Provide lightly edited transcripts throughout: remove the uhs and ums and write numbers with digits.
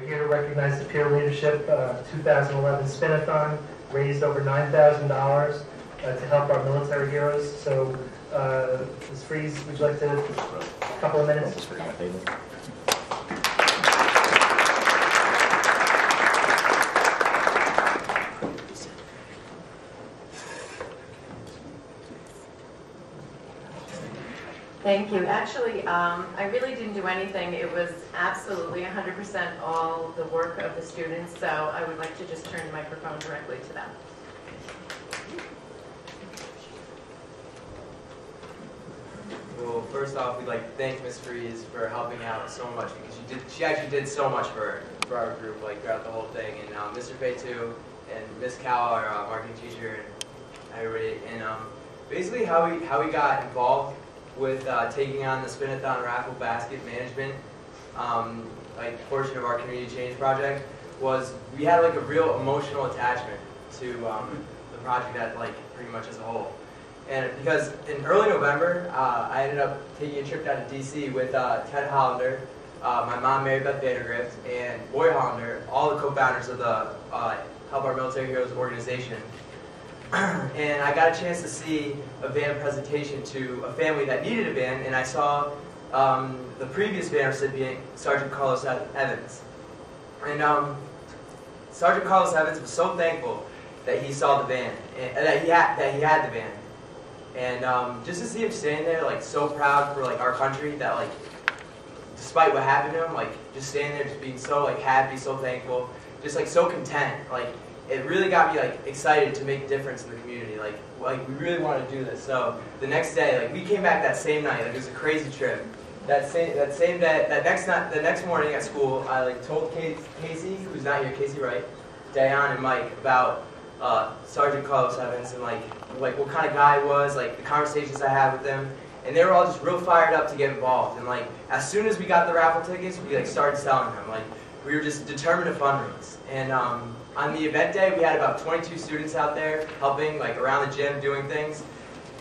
here to recognize the Peer Leadership 2011 Spin-a-thon, raised over $9,000 to help our military heroes. So, Ms. Fries, would you like to, a couple of minutes? Thank you. Actually, I really didn't do anything. It was absolutely 100% all the work of the students, so I would like to just turn the microphone directly to them. Well, first off, we'd like to thank Ms. Fries for helping out so much, because she actually did so much for our group, like throughout the whole thing, and Mr. Fay too, and Ms. Cal, our marketing teacher, and everybody. And basically, how we got involved with taking on the Spin-a-thon raffle basket management, like portion of our community change project, was we had like a real emotional attachment to the project, that like pretty much as a whole. And because in early November, I ended up taking a trip down to DC with Ted Hollander, my mom Mary Beth Vandergrift, and Boy Hollander, all the co-founders of the Help Our Military Heroes organization. And I got a chance to see a van presentation to a family that needed a van, and I saw the previous van recipient, Sergeant Carlos Evans. And Sergeant Carlos Evans was so thankful that he saw the van, and that he had the van. And just to see him standing there, like so proud for like our country, that like despite what happened to him, like just standing there, just being so like happy, so thankful, just like so content, like. It really got me like excited to make a difference in the community. Like we really want to do this. So the next day, like we came back that same night. Like it was a crazy trip. That next morning at school, I like told Casey, who's not here, Casey Wright, Dayan, and Mike about Sergeant Carlos Evans and like what kind of guy he was, like the conversations I had with him, and they were all just real fired up to get involved. And like as soon as we got the raffle tickets, we like started selling them. Like we were just determined to fundraise. And on the event day, we had about 22 students out there helping, like around the gym, doing things.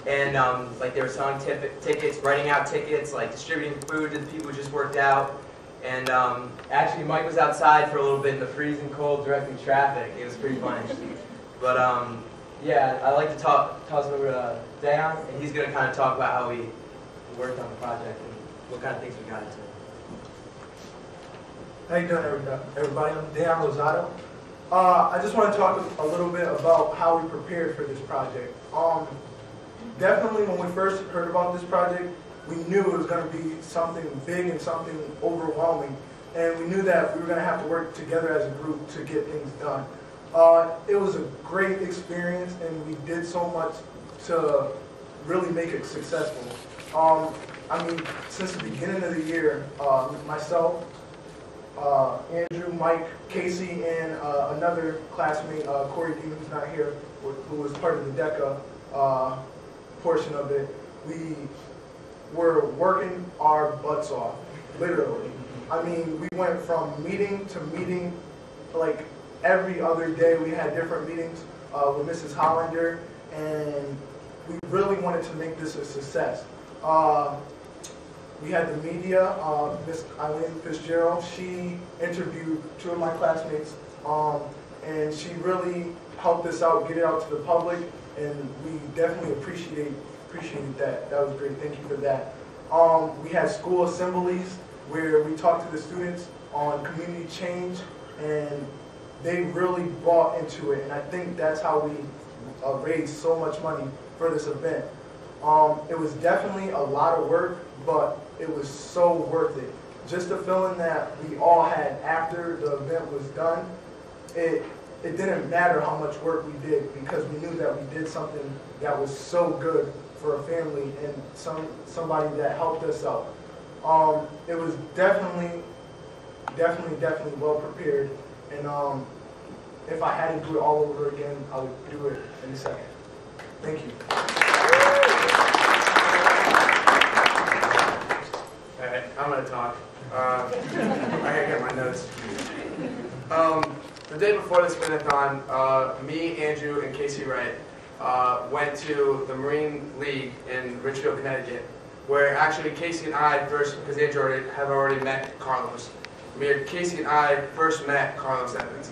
And like they were selling tickets, writing out tickets, like distributing food to the people who just worked out. And actually, Mike was outside for a little bit in the freezing cold, directing traffic. It was pretty funny. But yeah, I'd like to toss it over to Dan, and he's going to kind of talk about how we worked on the project and what kind of things we got into. How you doing, everybody? I'm Dan Rosado. I just want to talk a little bit about how we prepared for this project. Definitely when we first heard about this project, we knew it was going to be something big and something overwhelming. And we knew that we were going to have to work together as a group to get things done. It was a great experience, and we did so much to really make it successful. I mean, since the beginning of the year, myself, Andrew, Mike, Casey, and another classmate, Corey Dean, who's not here, who was part of the DECA portion of it, we were working our butts off, literally. I mean, we went from meeting to meeting, like every other day we had different meetings with Mrs. Hollander, and we really wanted to make this a success. We had the media, Miss Eileen Fitzgerald. She interviewed two of my classmates, and she really helped us out, get it out to the public, and we definitely appreciated that. That was great. Thank you for that. We had school assemblies where we talked to the students on community change, and they really bought into it, and I think that's how we raised so much money for this event. It was definitely a lot of work, but it was so worth it. Just the feeling that we all had after the event was done, it didn't matter how much work we did, because we knew that we did something that was so good for a family and somebody that helped us out. It was definitely well prepared, and if I had to do it all over again, I would do it in a second. Thank you. Alright, I'm going to talk. I gotta get my notes. The day before the spin-a-thon, me, Andrew, and Casey Wright went to the Marine League in Richfield, Connecticut, where actually Casey and I first, because Andrew had already met Carlos, Casey and I first met Carlos Evans.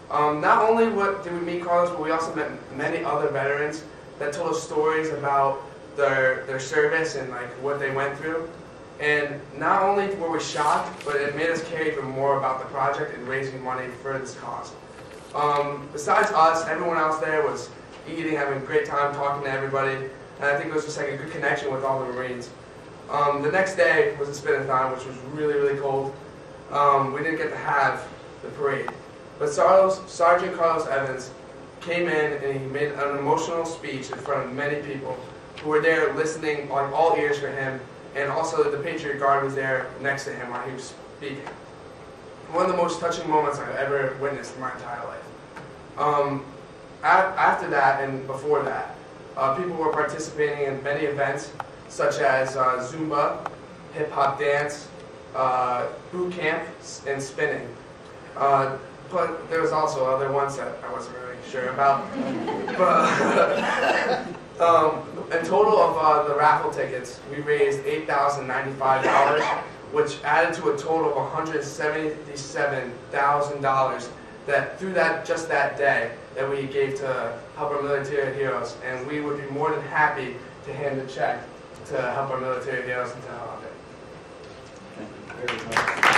Not only did we meet Carlos, but we also met many other veterans that told us stories about their service and like what they went through. And not only were we shocked, but it made us care even more about the project and raising money for this cause. Besides us, everyone else there was eating, having a great time, talking to everybody, and I think it was just like a good connection with all the Marines. The next day was the spin-a-thon, which was really, really cold. We didn't get to have the parade. But Sergeant Carlos Evans came in and he made an emotional speech in front of many people who were there listening, like all ears for him, and also the Patriot Guard was there next to him while he was speaking. One of the most touching moments I've ever witnessed in my entire life. After that and before that, people were participating in many events such as Zumba, hip-hop dance, boot camp, and spinning. But there was also other ones that I wasn't really sure about. But in total of the raffle tickets, we raised $8,095, which added to a total of $177,000 that through just that day that we gave to help our military heroes. And we would be more than happy to hand a check to help our military heroes and to help it. Thank you very much.